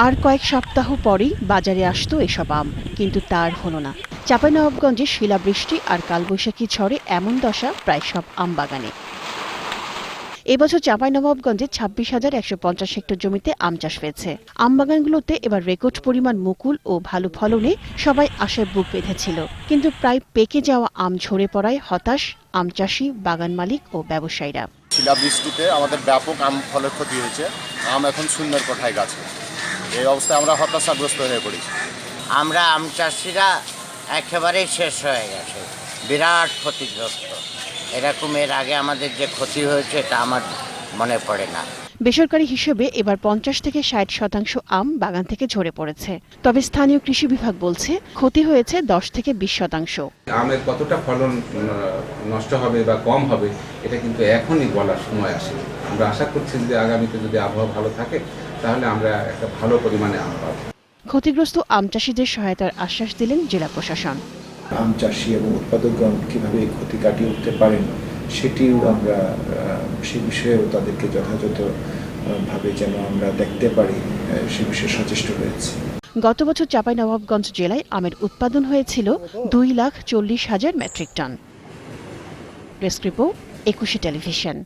আর কয়েক সপ্তাহ পরেই বাজারে আসতো এসব আম, কিন্তু তার হলো না। চাঁপাইনবাবগঞ্জে শিলাবৃষ্টি আর কালবৈশাখী ঝড়ে এমন দশা প্রায় সব আম বাগানে। এবছর চাঁপাইনবাবগঞ্জে ২৬,১৫০ হেক্টর জমিতে আম চাষ হয়েছে। আম বাগানগুলোতে এবার রেকর্ড পরিমাণ মুকুল ও ভালো ফলনে সবাই আশায় বুক বেঁধেছিল, কিন্তু প্রায় পেকে যাওয়া আম ঝরে পড়ায় হতাশ আম চাষি, বাগান মালিক ও ব্যবসায়ীরা। শিলাবৃষ্টিতে আমাদের ব্যাপক আম ফলের ক্ষতি হয়েছে। আম এখন শূন্যের কোঠায় গাছে। এই অবস্থায় আমরা হতাশাগ্রস্ত হয়ে পড়ি। আমরা আম চাষিরা একেবারেই শেষ হয়ে গেছে, বিরাট ক্ষতিগ্রস্ত। এরকম এর আগে আমাদের যে ক্ষতি হয়েছে এটা আমার মনে পড়ে না। বেসরকারি হিসেবে এবার ৫০ থেকে ৬০% আম বাগান থেকে ঝরে পড়েছে। তবে স্থানীয় কৃষি বিভাগ বলছে ক্ষতি হয়েছে ১০ থেকে ২০%। আমের কতটা ফলন নষ্ট হবে বা কম হবে এটা কিন্তু এখনই বলার সময় আসে। আমরা আশা করছি যে আগামীতে যদি আবহাওয়া ভালো থাকে তাহলে আমরা একটা ভালো পরিমাণে আম পাবো। ক্ষতিগ্রস্ত আম চাষিদের সহায়তার আশ্বাস দিলেন জেলা প্রশাসন। আম চাষি এবং উৎপাদকগণ কীভাবে এই ক্ষতি কাটিয়ে উঠতে পারেন সেটিও আমরা সে বিষয়েও তাদেরকে যথাযথভাবে যেন আমরা দেখতে পারি সে বিষয়ে সচেষ্ট রয়েছে। গত বছর চাঁপাইনবাবগঞ্জ জেলায় আমের উৎপাদন হয়েছিল ২,৪০,০০০ metric ton. Desk report, ২১ television.